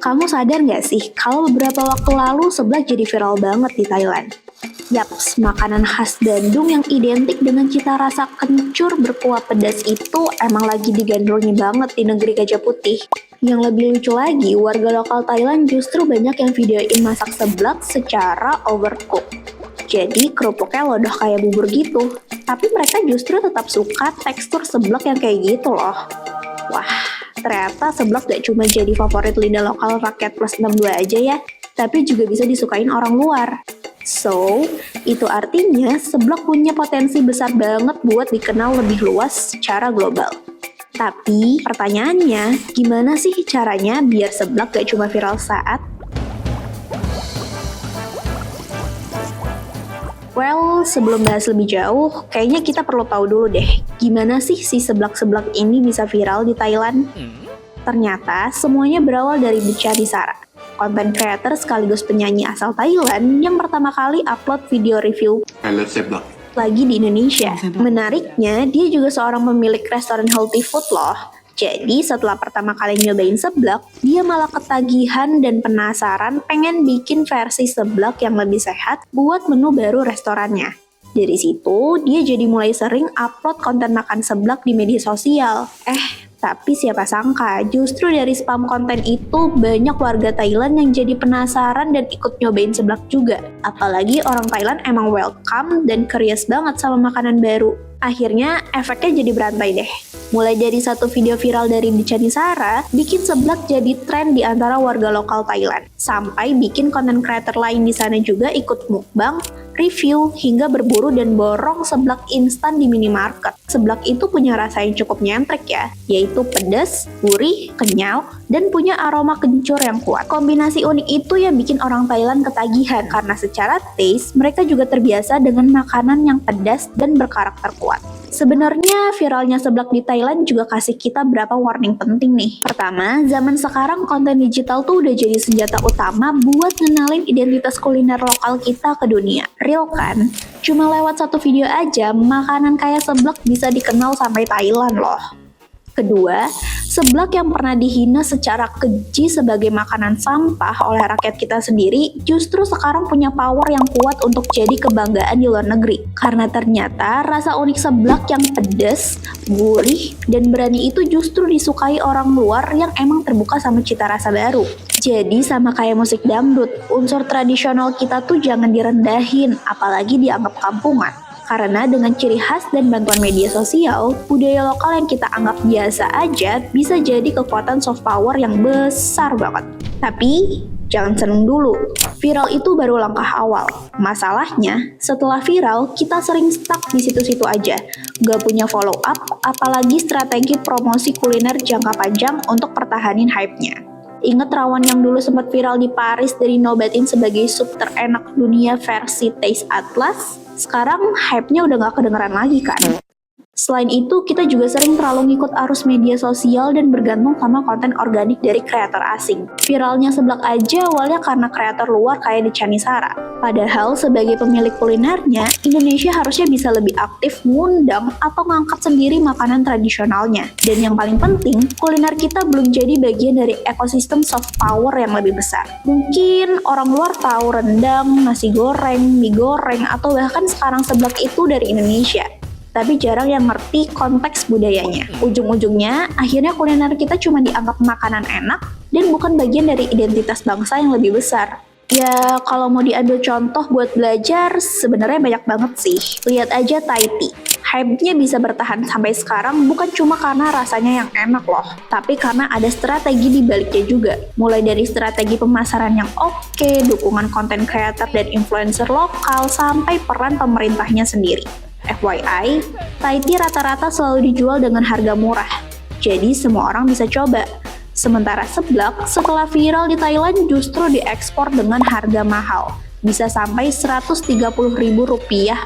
Kamu sadar nggak sih kalau beberapa waktu lalu seblak jadi viral banget di Thailand? Yaps, makanan khas Bandung yang identik dengan cita rasa kencur berkuah pedas itu emang lagi digandrungi banget di negeri Gajah Putih. Yang lebih lucu lagi, warga lokal Thailand justru banyak yang videoin masak seblak secara overcook. Jadi kerupuknya lodoh kayak bubur gitu, tapi mereka justru tetap suka tekstur seblak yang kayak gitu loh. Wah, ternyata seblak gak cuma jadi favorit lidah lokal rakyat plus 62 aja ya, tapi juga bisa disukain orang luar. So, itu artinya seblak punya potensi besar banget buat dikenal lebih luas secara global. Tapi pertanyaannya, gimana sih caranya biar seblak gak cuma viral saat? Well, sebelum bahas lebih jauh, kayaknya kita perlu tahu dulu deh, gimana sih si seblak-seblak ini bisa viral di Thailand? Ternyata semuanya berawal dari Bichani Sara, konten creator sekaligus penyanyi asal Thailand yang pertama kali upload video review seblak lagi di Indonesia. Menariknya, dia juga seorang pemilik restoran healthy food loh. Jadi setelah pertama kali nyobain seblak, dia malah ketagihan dan penasaran pengen bikin versi seblak yang lebih sehat buat menu baru restorannya. Dari situ, dia jadi mulai sering upload konten makan seblak di media sosial. Tapi siapa sangka, justru dari spam konten itu banyak warga Thailand yang jadi penasaran dan ikut nyobain seblak juga. Apalagi orang Thailand emang welcome dan curious banget sama makanan baru. Akhirnya efeknya jadi berantai deh. Mulai dari satu video viral dari Bichani Sara, bikin seblak jadi tren di antara warga lokal Thailand. Sampai bikin konten creator lain di sana juga ikut mukbang, review, hingga berburu dan borong seblak instan di minimarket. Seblak itu punya rasa yang cukup nyentrik ya, yaitu pedas, gurih, kenyal, dan punya aroma kencur yang kuat. Kombinasi unik itu yang bikin orang Thailand ketagihan, karena secara taste, mereka juga terbiasa dengan makanan yang pedas dan berkarakter kuat. Sebenarnya viralnya seblak di Thailand juga kasih kita berapa warning penting nih. Pertama, zaman sekarang konten digital tuh udah jadi senjata utama buat ngenalin identitas kuliner lokal kita ke dunia. Real kan? Cuma lewat satu video aja, makanan kayak seblak bisa dikenal sampai Thailand loh. Kedua, seblak yang pernah dihina secara keji sebagai makanan sampah oleh rakyat kita sendiri justru sekarang punya power yang kuat untuk jadi kebanggaan di luar negeri. Karena ternyata rasa unik seblak yang pedas, gurih, dan berani itu justru disukai orang luar yang emang terbuka sama cita rasa baru. Jadi sama kayak musik dangdut, unsur tradisional kita tuh jangan direndahin, apalagi dianggap kampungan. Karena dengan ciri khas dan bantuan media sosial, budaya lokal yang kita anggap biasa aja bisa jadi kekuatan soft power yang besar banget. Tapi, jangan seneng dulu. Viral itu baru langkah awal. Masalahnya, setelah viral, kita sering stuck di situ-situ aja. Gak punya follow up, apalagi strategi promosi kuliner jangka panjang untuk pertahanin hype-nya. Ingat rawon yang dulu sempat viral di Paris dari nobatin sebagai sup terenak dunia versi Taste Atlas? Sekarang hype-nya udah gak kedengeran lagi kan? Selain itu, kita juga sering terlalu ngikut arus media sosial dan bergantung sama konten organik dari kreator asing. Viralnya seblak aja awalnya karena kreator luar kayak Bichani Sara. Padahal sebagai pemilik kulinernya, Indonesia harusnya bisa lebih aktif ngundang atau ngangkat sendiri makanan tradisionalnya. Dan yang paling penting, kuliner kita belum jadi bagian dari ekosistem soft power yang lebih besar. Mungkin orang luar tahu rendang, nasi goreng, mie goreng, atau bahkan sekarang seblak itu dari Indonesia. Tapi jarang yang ngerti konteks budayanya. Ujung-ujungnya, akhirnya kuliner kita cuma dianggap makanan enak dan bukan bagian dari identitas bangsa yang lebih besar. Ya, kalau mau diambil contoh buat belajar, sebenarnya banyak banget sih. Lihat aja Thai tea. Hype-nya bisa bertahan sampai sekarang bukan cuma karena rasanya yang enak loh, tapi karena ada strategi di baliknya juga. Mulai dari strategi pemasaran yang oke, dukungan konten creator dan influencer lokal, sampai peran pemerintahnya sendiri. FYI, Thai tea rata-rata selalu dijual dengan harga murah, jadi semua orang bisa coba. Sementara seblak setelah viral di Thailand justru diekspor dengan harga mahal, bisa sampai Rp130.000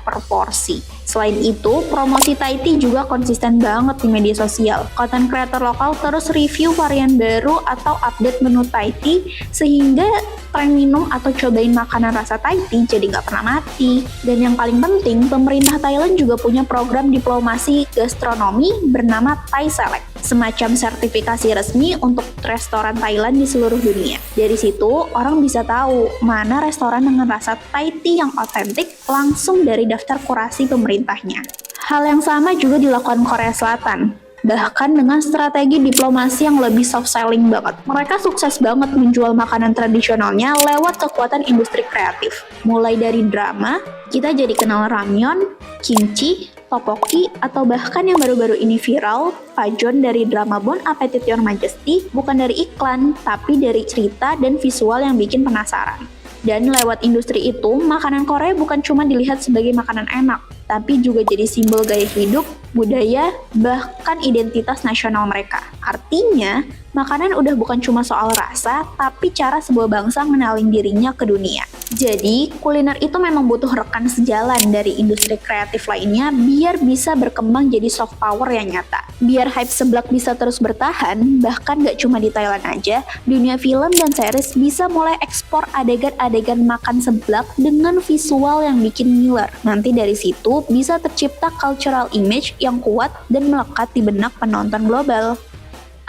per porsi. Selain itu, promosi Thai tea juga konsisten banget di media sosial. Konten kreator lokal terus review varian baru atau update menu Thai tea, sehingga tren minum atau cobain makanan rasa Thai tea jadi nggak pernah mati. Dan yang paling penting, pemerintah Thailand juga punya program diplomasi gastronomi bernama Thai Select. semacam sertifikasi resmi untuk restoran Thailand di seluruh dunia. Dari situ, orang bisa tahu mana restoran dengan rasa Thai tea yang otentik langsung dari daftar kurasi pemerintahnya. Hal yang sama juga dilakukan Korea Selatan. Bahkan dengan strategi diplomasi yang lebih soft selling banget. Mereka sukses banget menjual makanan tradisionalnya lewat kekuatan industri kreatif. Mulai dari drama, kita jadi kenal ramyeon, kimchi, tteokbokki, atau bahkan yang baru-baru ini viral, Pajon dari drama Bon Appetit Your Majesty, bukan dari iklan, tapi dari cerita dan visual yang bikin penasaran. Dan lewat industri itu, makanan Korea bukan cuma dilihat sebagai makanan enak, tapi juga jadi simbol gaya hidup, budaya, bahkan identitas nasional mereka. Artinya, makanan udah bukan cuma soal rasa, tapi cara sebuah bangsa ngenalin dirinya ke dunia. Jadi, kuliner itu memang butuh rekan sejalan dari industri kreatif lainnya biar bisa berkembang jadi soft power yang nyata. Biar hype seblak bisa terus bertahan, bahkan gak cuma di Thailand aja, dunia film dan series bisa mulai ekspor adegan-adegan makan seblak dengan visual yang bikin ngiler. Nanti dari situ bisa tercipta cultural image yang kuat dan melekat di benak penonton global.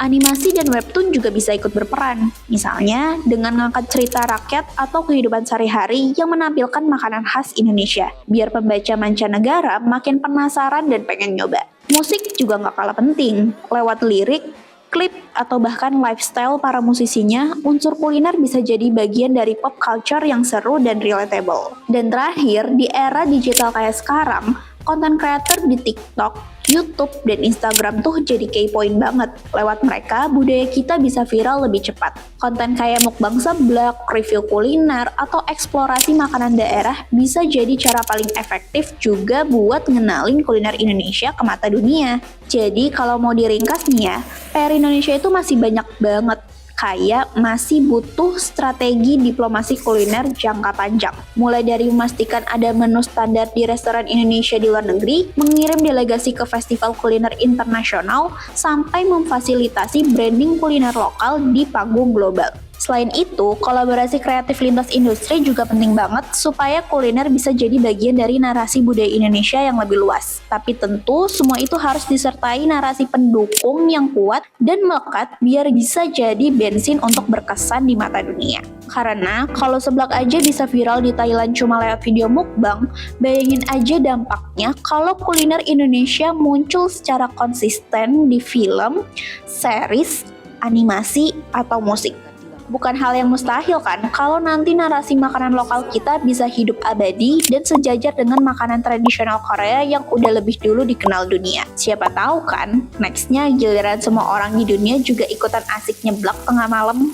Animasi dan webtoon juga bisa ikut berperan, misalnya dengan ngangkat cerita rakyat atau kehidupan sehari-hari yang menampilkan makanan khas Indonesia, biar pembaca mancanegara makin penasaran dan pengen nyoba. Musik juga nggak kalah penting, lewat lirik, klip, atau bahkan lifestyle para musisinya, unsur kuliner bisa jadi bagian dari pop culture yang seru dan relatable. Dan terakhir, di era digital kayak sekarang, konten creator di TikTok, YouTube, dan Instagram tuh jadi key point banget. Lewat mereka, budaya kita bisa viral lebih cepat. Konten kayak mukbang seblak, review kuliner, atau eksplorasi makanan daerah bisa jadi cara paling efektif juga buat ngenalin kuliner Indonesia ke mata dunia. Jadi kalau mau diringkas nih ya, PR Indonesia itu masih banyak banget. Kayak masih butuh strategi diplomasi kuliner jangka panjang. Mulai dari memastikan ada menu standar di restoran Indonesia di luar negeri, mengirim delegasi ke festival kuliner internasional, sampai memfasilitasi branding kuliner lokal di panggung global. Selain itu, kolaborasi kreatif lintas industri juga penting banget supaya kuliner bisa jadi bagian dari narasi budaya Indonesia yang lebih luas. Tapi tentu semua itu harus disertai narasi pendukung yang kuat dan melekat biar bisa jadi bensin untuk berkesan di mata dunia. Karena kalau seblak aja bisa viral di Thailand cuma lewat video mukbang, bayangin aja dampaknya kalau kuliner Indonesia muncul secara konsisten di film, series, animasi, atau musik. Bukan hal yang mustahil kan kalau nanti narasi makanan lokal kita bisa hidup abadi dan sejajar dengan makanan tradisional Korea yang udah lebih dulu dikenal dunia. Siapa tahu kan, nextnya giliran semua orang di dunia juga ikutan asik nyeblak tengah malam.